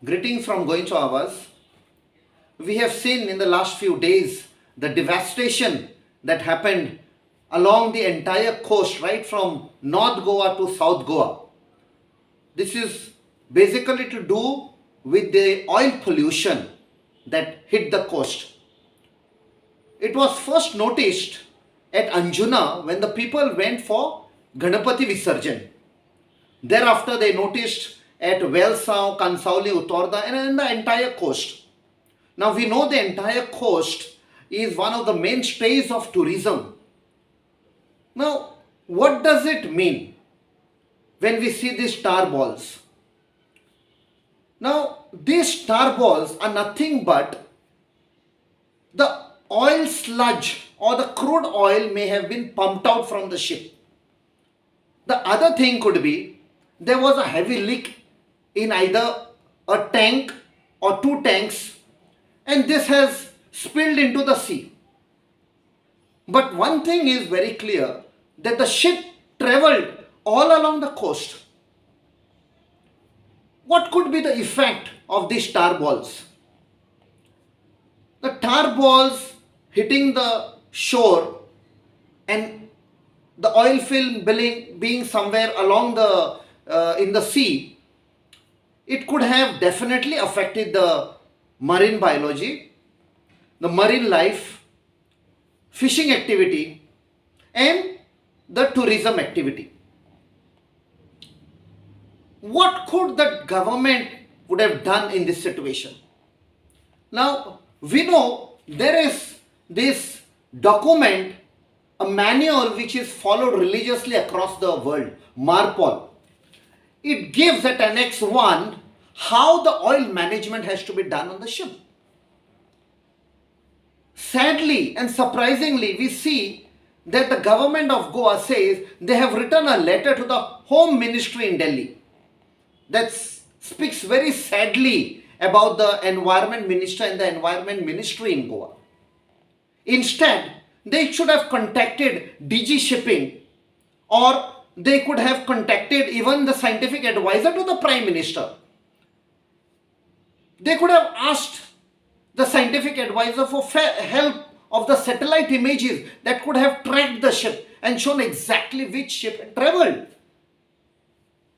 Greetings from Going to Hours. We have seen in the last few days the devastation that happened along the entire coast, right from North Goa to South Goa. This is basically to do with the oil pollution that hit the coast. It was first noticed at Anjuna when the people went for Ganapati Visarjan. Thereafter, they noticed at Velsav, Kansauli, Uttorda, and in the entire coast. Now, we know the entire coast is one of the mainstays of tourism. Now, what does it mean when we see these tar balls? Now, these tar balls are nothing but the oil sludge or the crude oil may have been pumped out from the ship. The other thing could be there was a heavy leak in either a tank or two tanks, and this has spilled into the sea. But one thing is very clear, that the ship traveled all along the coast. What could be the effect of these tar balls? The tar balls hitting the shore and the oil film being somewhere along the in the sea, it could have definitely affected the marine biology, the marine life, fishing activity, and the tourism activity. What could the government would have done in this situation? Now, we know there is this document, a manual which is followed religiously across the world, Marpol. It gives at Annex 1 how the oil management has to be done on the ship. Sadly and surprisingly, we see that the government of Goa says they have written a letter to the Home Ministry in Delhi that speaks very sadly about the Environment Minister and the Environment Ministry in Goa. Instead, they should have contacted DG Shipping, or they could have contacted even the scientific advisor to the Prime Minister. They could have asked the scientific advisor for help of the satellite images that could have tracked the ship and shown exactly which ship had traveled.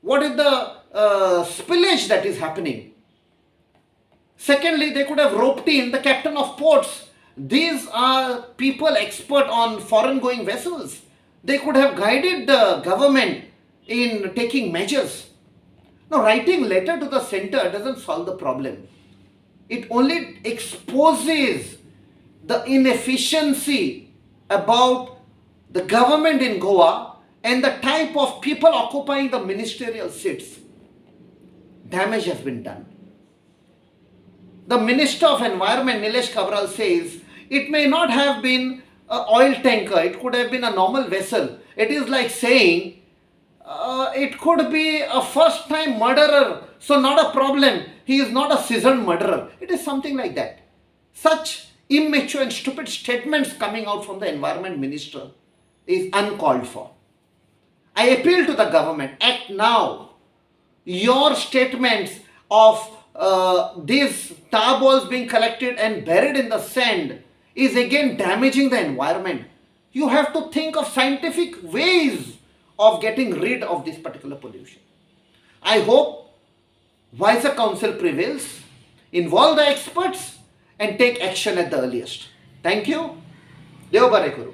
What is the spillage that is happening? Secondly, they could have roped in the captain of ports. These are people expert on foreign going vessels. They could have guided the government in taking measures. Now, writing letter to the center doesn't solve the problem. It only exposes the inefficiency about the government in Goa and the type of people occupying the ministerial seats. Damage has been done. The Minister of Environment, Nilesh Kabral, says it may not have been an oil tanker, it could have been a normal vessel. It is like saying it could be a first time murderer, so not a problem. He is not a seasoned murderer. It is something like that. Such immature and stupid statements coming out from the Environment Minister is uncalled for. I appeal to the government, act now. Your statements of these tar balls being collected and buried in the sand is again damaging the environment. You have to think of scientific ways of getting rid of this particular pollution. I hope wiser counsel prevails, involve the experts and take action at the earliest. Thank you. Deo Bare Kuru.